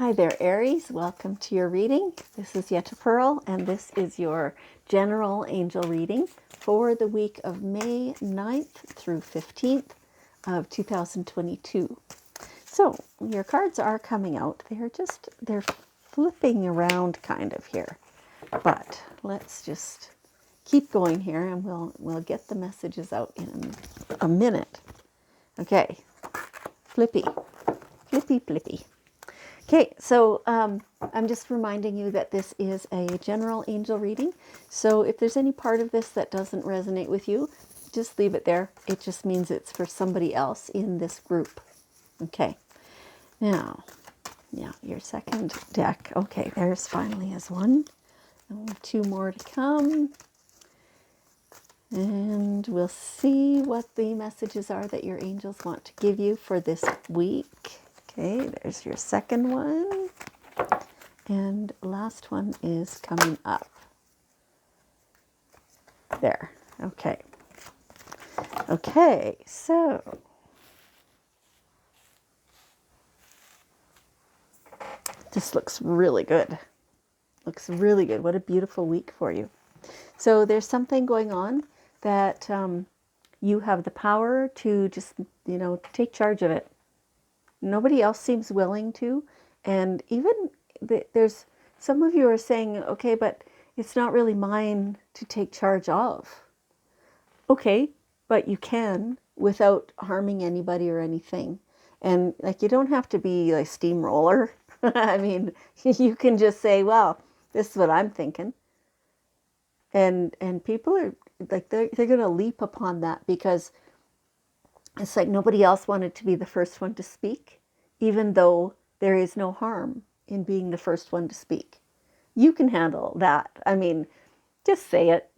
Hi there, Aries. Welcome to your reading. This is Yetta Pearl, and this is your general angel reading for the week of May 9th through 15th of 2022. So your cards are coming out. They're flipping around kind of here. But let's just keep going here and we'll get the messages out in a minute. Okay. Flippy. Flippy, flippy. Okay, so I'm just reminding you that this is a general angel reading. So if there's any part of this that doesn't resonate with you, just leave it there. It just means it's for somebody else in this group. Okay, now your second deck. Okay, there's finally is one. Only two more to come. And we'll see what the messages are that your angels want to give you for this week. Okay, there's your second one. And last one is coming up. There. Okay. Okay, so this looks really good. Looks really good. What a beautiful week for you. So there's something going on that you have the power to just, take charge of it. Nobody else seems willing to. And even there's some of you are saying, okay, but it's not really mine to take charge of. Okay, but you can without harming anybody or anything. And like, you don't have to be like steamroller. I mean, you can just say, well, this is what I'm thinking. And people are like, they're going to leap upon that because it's like nobody else wanted to be the first one to speak, even though there is no harm in being the first one to speak. You can handle that. I mean, just say it.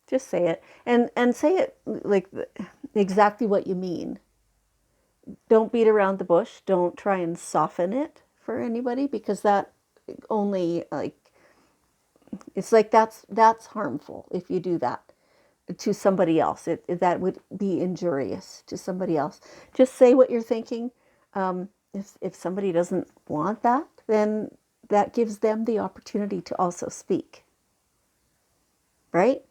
Just say it. And say it like exactly what you mean. Don't beat around the bush. Don't try and soften it for anybody, because that only, like, it's like that's harmful if you do that to somebody else. That would be injurious to somebody else. Just say what you're thinking. If somebody doesn't want that, then that gives them the opportunity to also speak. Right?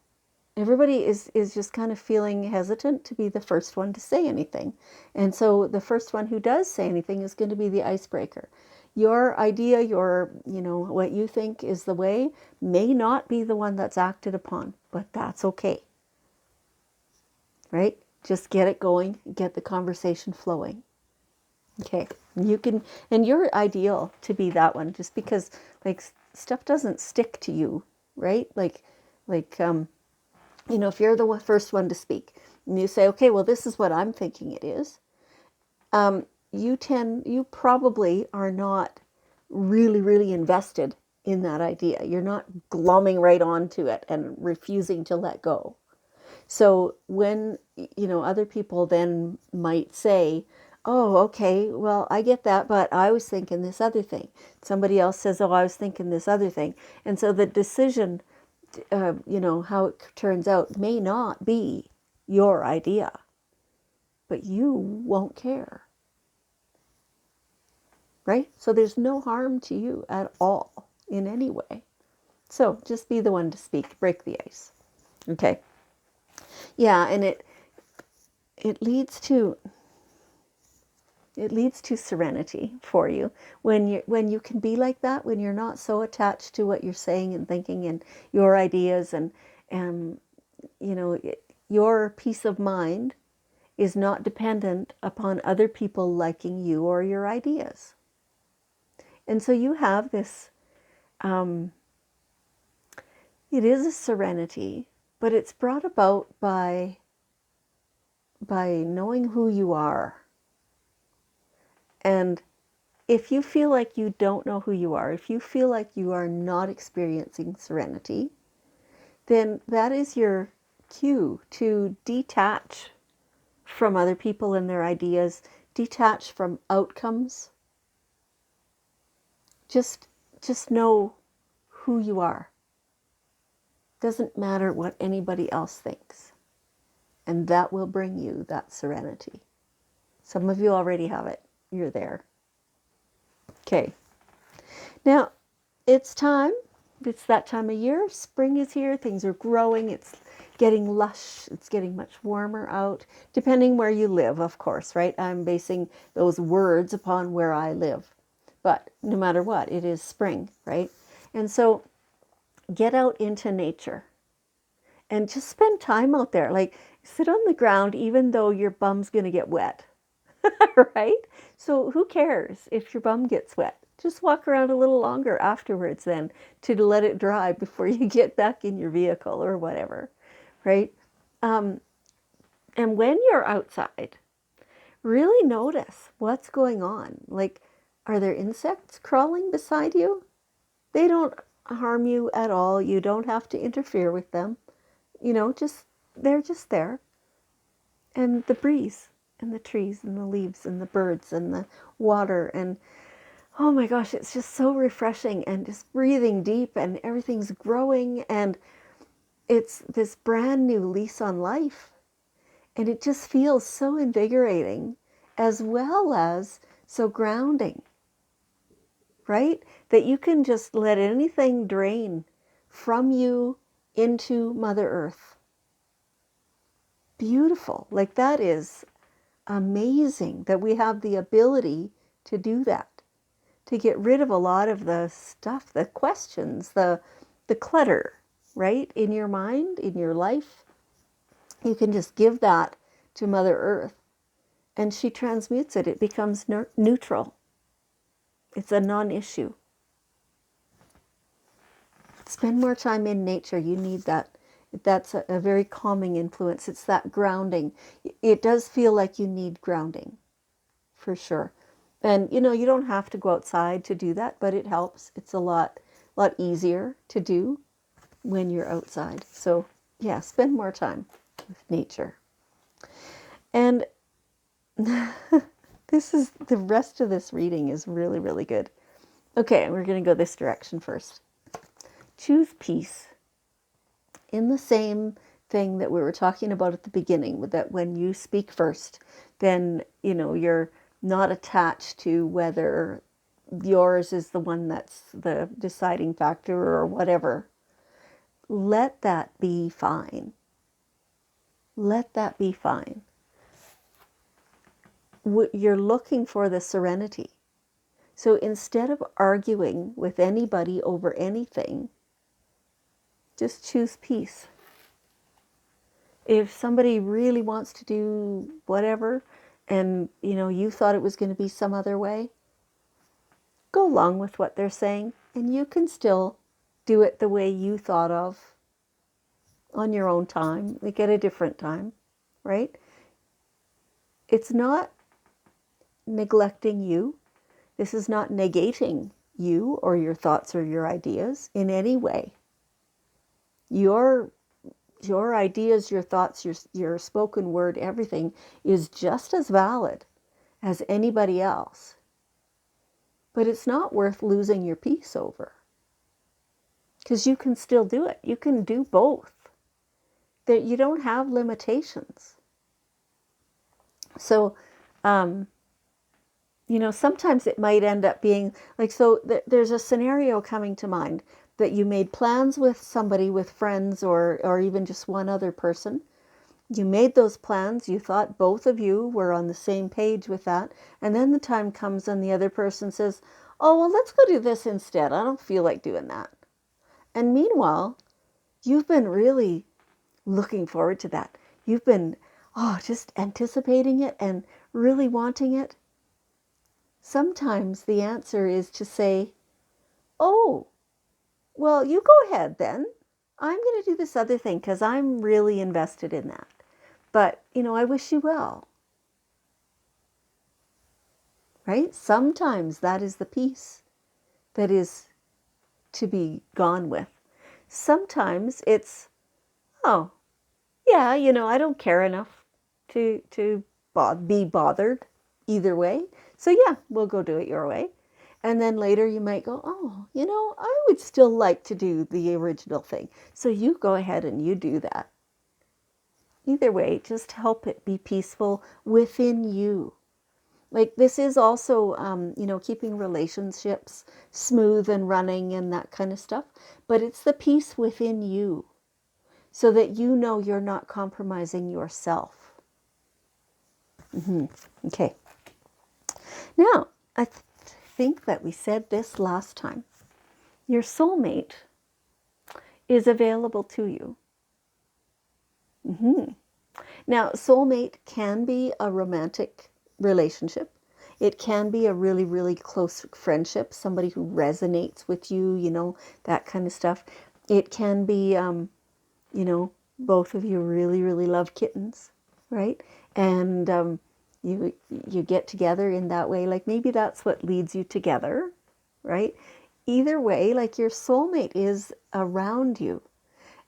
Everybody is just kind of feeling hesitant to be the first one to say anything. And so the first one who does say anything is going to be the icebreaker. Your idea, what you think is the way may not be the one that's acted upon, but that's okay. Right? Just get it going, get the conversation flowing. Okay. And you're ideal to be that one, just because like stuff doesn't stick to you, right? Like, if you're the first one to speak and you say, okay, well, this is what I'm thinking it is. You probably are not really, really invested in that idea. You're not glomming right onto it and refusing to let go. So when, other people then might say, oh, okay, well, I get that, but I was thinking this other thing. Somebody else says, oh, I was thinking this other thing. And so the decision, how it turns out may not be your idea, but you won't care. Right? So there's no harm to you at all in any way. So just be the one to speak, break the ice. Okay. Yeah, and it leads to serenity for you when you can be like that, when you're not so attached to what you're saying and thinking and your ideas, and your peace of mind is not dependent upon other people liking you or your ideas. And so you have this, it is a serenity, but it's brought about by knowing who you are. And if you feel like you don't know who you are, if you feel like you are not experiencing serenity, then that is your cue to detach from other people and their ideas, detach from outcomes. Just know who you are. Doesn't matter what anybody else thinks. And that will bring you that serenity. Some of you already have it. You're there. Okay. Now, it's time. It's that time of year. Spring is here. Things are growing. It's getting lush. It's getting much warmer out, depending where you live, of course, right? I'm basing those words upon where I live. But no matter what, it is spring, right? And so get out into nature and just spend time out there. Like sit on the ground, even though your bum's going to get wet, right? So who cares if your bum gets wet? Just walk around a little longer afterwards then to let it dry before you get back in your vehicle or whatever, right? And when you're outside, really notice what's going on. Like, are there insects crawling beside you? They don't harm you at all. You don't have to interfere with them. Just they're just there. And the breeze and the trees and the leaves and the birds and the water and oh my gosh, it's just so refreshing and just breathing deep and everything's growing and it's this brand new lease on life. And it just feels so invigorating as well as so grounding, right? That you can just let anything drain from you into Mother Earth. Beautiful. Like that is amazing that we have the ability to do that, to get rid of a lot of the stuff, the questions, the clutter, right? In your mind, in your life. You can just give that to Mother Earth and she transmutes it. It becomes neutral. It's a non-issue. Spend more time in nature. You need that. That's a very calming influence. It's that grounding. It does feel like you need grounding, for sure. And you don't have to go outside to do that, but it helps. It's a lot easier to do when you're outside. So yeah, spend more time with nature. And the rest of this reading is really, really good. Okay, we're going to go this direction first. Choose peace. In the same thing that we were talking about at the beginning, that when you speak first, then, you're not attached to whether yours is the one that's the deciding factor or whatever. Let that be fine. Let that be fine. You're looking for the serenity. So instead of arguing with anybody over anything, just choose peace. If somebody really wants to do whatever and you thought it was going to be some other way, go along with what they're saying and you can still do it the way you thought of on your own time, like at a different time, right? It's not neglecting you. This is not negating you or your thoughts or your ideas in any way. Your ideas, your thoughts, your spoken word, everything is just as valid as anybody else. But it's not worth losing your peace over. Because you can still do it. You can do both. That you don't have limitations. So, sometimes it might end up being like, so there's a scenario coming to mind that you made plans with somebody, with friends, or even just one other person. You made those plans. You thought both of you were on the same page with that. And then the time comes and the other person says, oh, well, let's go do this instead. I don't feel like doing that. And meanwhile, you've been really looking forward to that. You've been, just anticipating it and really wanting it. Sometimes the answer is to say, oh, well, you go ahead then. I'm going to do this other thing because I'm really invested in that. But, I wish you well. Right? Sometimes that is the peace that is to be gone with. Sometimes it's, oh, yeah, I don't care enough to be bothered either way. So yeah, we'll go do it your way. And then later you might go, oh, I would still like to do the original thing. So you go ahead and you do that. Either way, just help it be peaceful within you. Like this is also, keeping relationships smooth and running and that kind of stuff. But it's the peace within you so that you know you're not compromising yourself. Okay. Now, I think that we said this last time. Your soulmate is available to you. Now, soulmate can be a romantic relationship. It can be a really, really close friendship, somebody who resonates with you, that kind of stuff. It can be, both of you really, really love kittens, right? And you get together in that way. Like maybe that's what leads you together, right? Either way, like your soulmate is around you.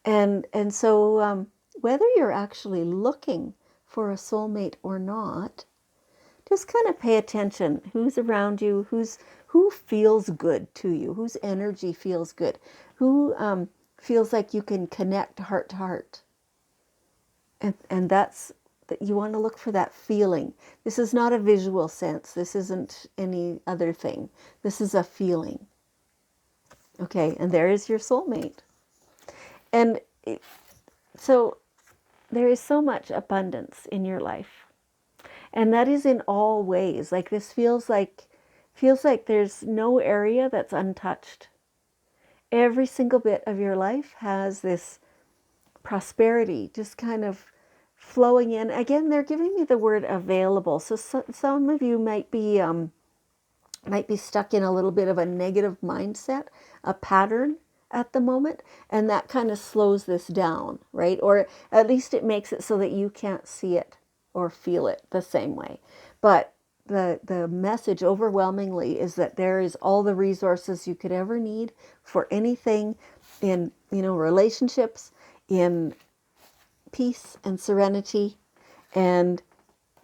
And so whether you're actually looking for a soulmate or not, just kind of pay attention. Who's around you? Who feels good to you? Whose energy feels good? Who feels like you can connect heart to heart? And that's that you want to look for that feeling. This is not a visual sense. This isn't any other thing. This is a feeling. Okay, and there is your soulmate. And so there is so much abundance in your life. And that is in all ways. Like this feels like there's no area that's untouched. Every single bit of your life has this prosperity just kind of flowing in. Again, they're giving me the word available. So some of you might be stuck in a little bit of a negative mindset, a pattern at the moment, and that kind of slows this down, right? Or at least it makes it so that you can't see it or feel it the same way. But the message overwhelmingly is that there is all the resources you could ever need for anything in, relationships, in peace and serenity, and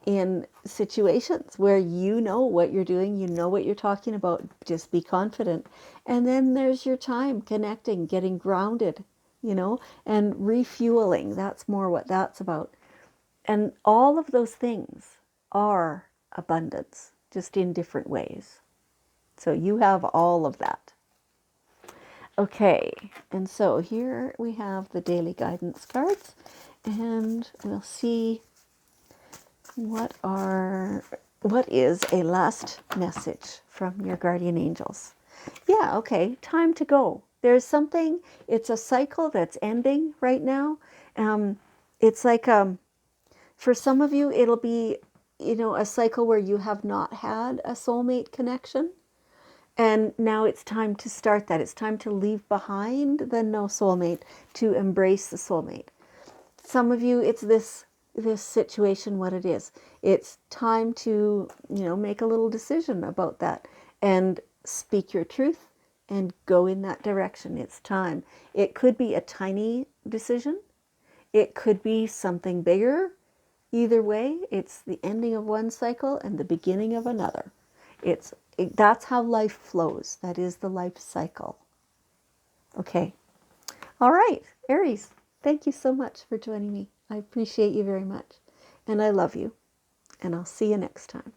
in situations where you know what you're doing, you know what you're talking about, just be confident. And then there's your time connecting, getting grounded, and refueling. That's more what that's about. And all of those things are abundance, just in different ways. So you have all of that. Okay, and so here we have the daily guidance cards, and we'll see what is a last message from your guardian angels. Yeah, okay, time to go. There's something, it's a cycle that's ending right now. It's like, for some of you, it'll be, a cycle where you have not had a soulmate connection. And now it's time to start that. It's time to leave behind the no soulmate, to embrace the soulmate. Some of you, it's this situation, what it is. It's time to, make a little decision about that and speak your truth and go in that direction. It's time. It could be a tiny decision. It could be something bigger. Either way, it's the ending of one cycle and the beginning of another. That's how life flows. That is the life cycle. Okay. All right, Aries, thank you so much for joining me. I appreciate you very much. And I love you. And I'll see you next time.